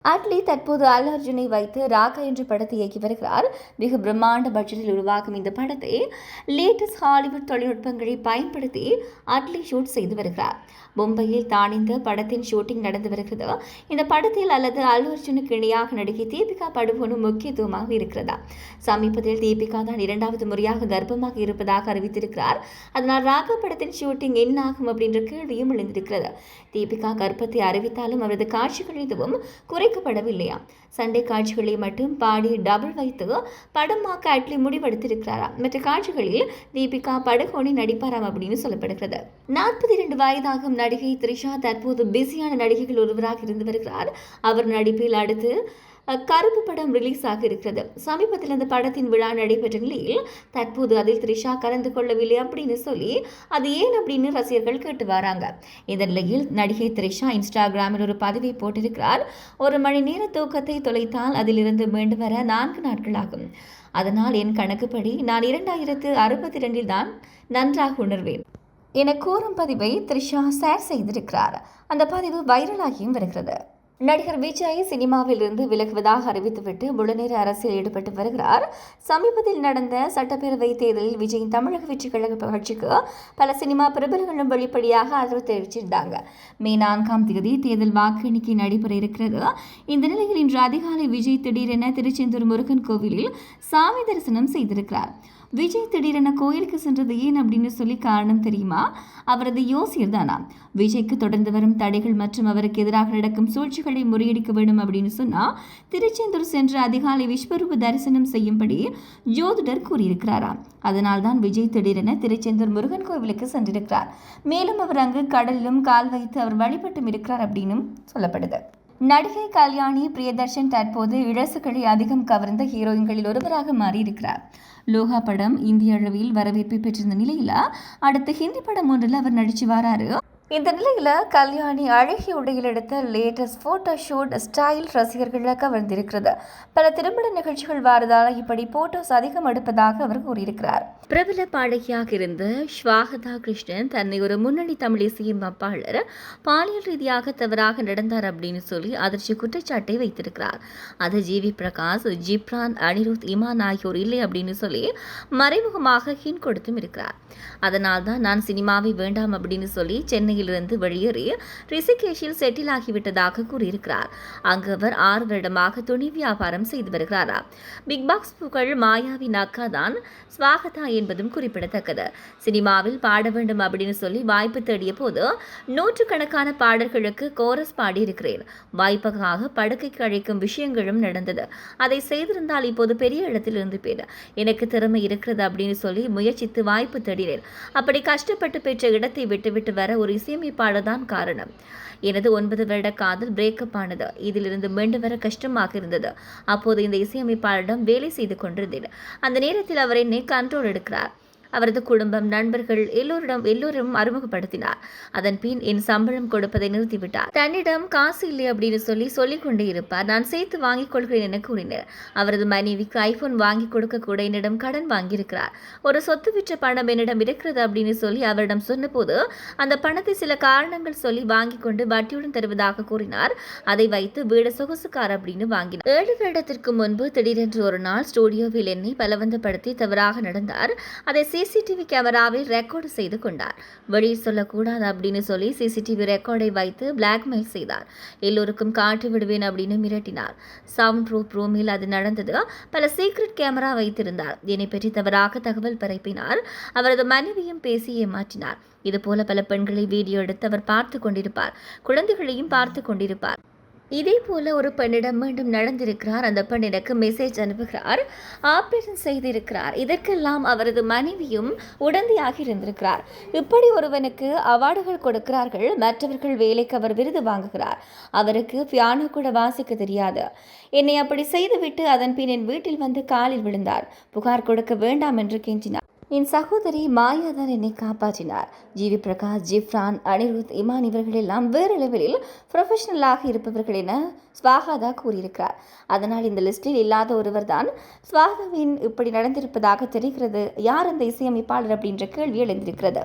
அட்லி தற்போது அல்லு அர்ஜுனை வைத்து ராகா என்ற படத்தை இயக்கி வருகிறார். மிக பிரம்மாண்ட பட்ஜெட்டில் உருவாகும் இந்த படத்தை லேட்டஸ்ட் ஹாலிவுட் தொழில்நுட்பங்களை பயன்படுத்தி அட்லி ஷூட் செய்து வருகிறார். மும்பையில் தான் இந்த படத்தின் ஷூட்டிங் நடந்து வருகிறது. இந்த படத்தில் அல்லது அல்லு அர்ஜுனுக்கு இணையாக நடிகை தீபிகா படுகோனும் முக்கியத்துவமாக இருக்கிறதா. சமீபத்தில் தீபிகா தான் 2வது முறையாக கர்ப்பமாக இருப்பதாக அறிவித்திருக்கிறார். அதனால் ராகா படத்தின் ஷூட்டிங் என்ன ஆகும் அப்படின்ற கேள்வியும் எழுந்திருக்கிறது. தீபிகா கர்ப்பத்தை அறிவித்தாலும் அவரது காட்சிகள் எதுவும் குறைக்கப்படவில்லையா. சண்டை காட்சிகளை மட்டும் பாடி டபுள் வைத்து படமாக்க அட்லி முடிவெடுத்திருக்கிறாராம். மற்ற காட்சிகளில் தீபிகா படுகோனி நடிப்பாராம் அப்படின்னு சொல்லப்படுகிறது. 42 வயதாகும் நடிகை த்ரிஷா தற்போது பிஸியான நடிகைகள் ஒருவராக இருந்து வருகிறார். அவர் நடிப்பில் அடுத்து கருப்பு படம் ரிலீஸ் ஆக இருக்கிறது. சமீபத்தில் அந்த படத்தின் விழா நடைபெற்ற நிலையில் தற்போது அதில் த்ரிஷா கலந்து கொள்ளவில்லை அப்படின்னு சொல்லி அது ஏன் அப்படின்னு ரசிகர்கள் கேட்டு வராங்க. இந்த நிலையில் நடிகை த்ரிஷா இன்ஸ்டாகிராமில் ஒரு பதிவை போட்டிருக்கிறார். 1 மணி நேர தூக்கத்தை தொலைத்தால் அதிலிருந்து மீண்டு வர 4 நாட்கள் ஆகும். அதனால் என் கணக்குப்படி நான் 2062 தான் நன்றாக உணர்வேன் என கூறும் பதிவை த்ரிஷா ஷேர் செய்திருக்கிறார். அந்த பதிவு வைரலாகியும் வருகிறது. நடிகர் விஜய் சினிமாவில் இருந்து விலகுவதாக அறிவித்துவிட்டு முழுநேர அரசியல் ஈடுபட்டு வருகிறார். சமீபத்தில் நடந்த சட்டப்பேரவை தேர்தலில் விஜயின் தமிழக வெற்றி கழக கட்சிக்கு பல சினிமா பிரபலங்களும் வெளிப்படையாக ஆதரவு தெரிவிச்சிருந்தாங்க. மே 4ஆம் தேதி தேர்தல் வாக்கு எண்ணிக்கை நடைபெற இருக்கிறது. இந்த நிலையில் இன்று அதிகாலை விஜய் திடீரென திருச்செந்தூர் முருகன் கோவிலில் சாமி தரிசனம் செய்திருக்கிறார். விஜய் திடீரென கோயிலுக்கு சென்றது ஏன் அப்படின்னு சொல்லி காரணம் தெரியுமா? அவரது யோசியர் தானா? விஜய்க்கு தொடர்ந்து வரும் தடைகள் மற்றும் அவருக்கு எதிராக நடக்கும் சூழ்ச்சிகளை முறியடிக்க வேண்டும் அப்படின்னு சொன்னா திருச்செந்தூர் சென்று அதிகாலை விஸ்வரூப தரிசனம் செய்யும்படி ஜோதிடர் கூறியிருக்கிறாராம். அதனால்தான் விஜய் திடீரென திருச்செந்தூர் முருகன் கோவிலுக்கு சென்றிருக்கிறார். மேலும் அவர் அங்கு கடலிலும் கால் வைத்து அவர் வழிபட்டும் இருக்கிறார் அப்படின்னு சொல்லப்படுது. நடிகை கல்யாணி பிரியதர்ஷன் தற்போது இளசுகளை அதிகம் கவர்ந்த ஹீரோயின்களில் ஒருவராக மாறியிருக்கிறார். லோகா படம் இந்திய அளவில் வரவேற்பை பெற்றிருந்த நிலையில் அடுத்த ஹிந்தி படம் ஒன்றில் அவர் நடிச்சு வராரு. இந்த நிலையில் கல்யாணி அழகிய உடையில் எடுத்த லேட்டஸ்ட் போட்டோ ஷூட் ஸ்டைல் ரசிகர்களை கவர்ந்திருக்கிறது. பல திருமண நிகழ்ச்சிகள் வாரதால் இப்படி போட்டோஸ் அதிகம் எடுப்பதாக அவர் கூறியிருக்கிறார். பிரபல பாடகியாக இருந்த ஸ்வாகதா கிருஷ்ணன் தன்னை ஒரு முன்னணி தமிழ் இசையமைப்பாளர் பாலியல் ரீதியாக தவறாக நடந்தார் அப்படின்னு சொல்லி அதிர்ச்சி குற்றச்சாட்டை வைத்திருக்கிறார். அது ஜிவி பிரகாஷ், ஜிப்ரான், அனிருத், இமான் ஆகியோர் இல்லை அப்படின்னு சொல்லி மறைமுகமாக ஹிண்ட் கொடுத்தும் இருக்கிறார். அதனால் தான் நான் சினிமாவை வேண்டாம் அப்படின்னு சொல்லி சென்னையிலிருந்து வெளியேறி ரிஷிகேஷில் செட்டில் ஆகிவிட்டதாக கூறியிருக்கிறார். அங்கு அவர் 6 வருடமாக துணி வியாபாரம் செய்து வருகிறாரா. பிக் பாஸ் புகழ் மாயாவின் அக்கா தான் ஸ்வாகதா என்பதும் குறிப்பிடத்தக்கது. சினிமாவில் பாட வேண்டும் அப்படின்னு சொல்லி வாய்ப்பு தேடிய போது 100கணக்கான பாடல்களுக்கு கோரஸ் பாடியிருக்கிறேன். வாய்ப்புக்காக படுக்கைக்கு அழைக்கும் விஷயங்களும் நடந்தது. அதை செய்திருந்தால் இப்போது பெரிய இடத்தில் இருந்துப்பேன். எனக்கு திறமை இருக்கிறது அப்படின்னு சொல்லி முயற்சித்து வாய்ப்பு தேடினேன். அப்படி கஷ்டப்பட்டு பெற்ற இடத்தை விட்டுவிட்டு வர ஒரு இசையமைப்பாளர் தான் காரணம். எனது 9 வருட காதல் பிரேக்கப் ஆனது. இதிலிருந்து மீண்டு வர கஷ்டமாக இருந்தது. அப்போது இந்த இசையமைப்பாளரிடம் வேலை செய்து கொண்டிருந்தேன். அந்த நேரத்தில் அவர் என்னை கண்ட்ரோல் எடுக்கிறார். அவரது குடும்பம், நண்பர்கள் எல்லோரும் அறிமுகப்படுத்தினார். அதன் பின் என் சம்பளம் கொடுப்பதை நிறுத்திவிட்டார். தன்னிடம் காசு இல்லை அப்படின்னு சொல்லிக் கொண்டே இருப்பார். நான் சேர்த்து வாங்கிக் கொள்கிறேன் என கூறினார். அவரது மனைவிக்கு ஐபோன் வாங்கி கொடுக்க கூட என்னிடம் கடன் வாங்கியிருக்கிறார். ஒரு சொத்து விற்ற பணம் என்னிடம் இருக்கிறது அப்படின்னு சொல்லி அவரிடம் சொன்னபோது அந்த பணத்தை சில காரணங்கள் சொல்லி வாங்கி கொண்டு வட்டியுடன் தருவதாக கூறினார். அதை வைத்து வீடு சொகுசுக்கார் அப்படின்னு வாங்கினார். 7 வருடத்திற்கு முன்பு திடீரென்று ஒரு நாள் ஸ்டுடியோவில் என்னை பலவந்தப்படுத்தி தவறாக நடந்தார். அதை சிசிடிவி கேமராவில் ரெக்கார்டு செய்து கொண்டார். வெளியில் சொல்லக்கூடாது அப்படின்னு சொல்லி சிசிடிவி ரெக்கார்டை வைத்து பிளாக்மெயில் செய்தார். எல்லோருக்கும் காட்டி விடுவேன் அப்படின்னு மிரட்டினார். சவுண்ட் ப்ரூஃப் ரூமில் அது நடந்தது. பல சீக்ரெட் கேமரா வைத்திருந்தார். என்னை பற்றி தவறாக தகவல் பரப்பினார். அவரது மனைவியும் பேசி ஏமாற்றினார். இதுபோல பல பெண்களை வீடியோ எடுத்து அவர் பார்த்து கொண்டிருப்பார். குழந்தைகளையும் பார்த்து கொண்டிருப்பார். இதே போல ஒரு பெண்ணிடம் மீண்டும் நடந்திருக்கிறார். அந்த பெண் எனக்கு மெசேஜ் அனுப்புகிறார், ஆபரேஷன் செய்திருக்கிறார். இதற்கெல்லாம் அவரது மனைவியும் உடந்தையாக இருந்திருக்கிறார். இப்படி ஒருவனுக்கு அவார்டுகள் கொடுக்கிறார்கள். மற்றவர்கள் வேலைக்கு அவர் விருது வாங்குகிறார். அவருக்கு பியானோ கூட வாசிக்க தெரியாது. என்னை அப்படி செய்துவிட்டு அதன் பின் என் வீட்டில் வந்து காலில் விழுந்தார். புகார் கொடுக்க வேண்டாம் என்று கெஞ்சினார். என் சகோதரி மாயா தான் என்னை காப்பாற்றினார். ஜிவி பிரகாஷ், ஜிப்ரான், அனிருத், இமான் இவர்கள் எல்லாம் வேறு லெவலில் ப்ரொஃபஷனலாக இருப்பவர்கள் என ஸ்வாகதா கூறியிருக்கிறார். அதனால் இந்த லிஸ்டில் இல்லாத ஒருவர் தான் ஸ்வாகதாவின் இப்படி நடந்திருப்பதாக தெரிகிறது. யார் அந்த இசையமைப்பாளர் அப்படின்ற கேள்வி எழுந்திருக்கிறது.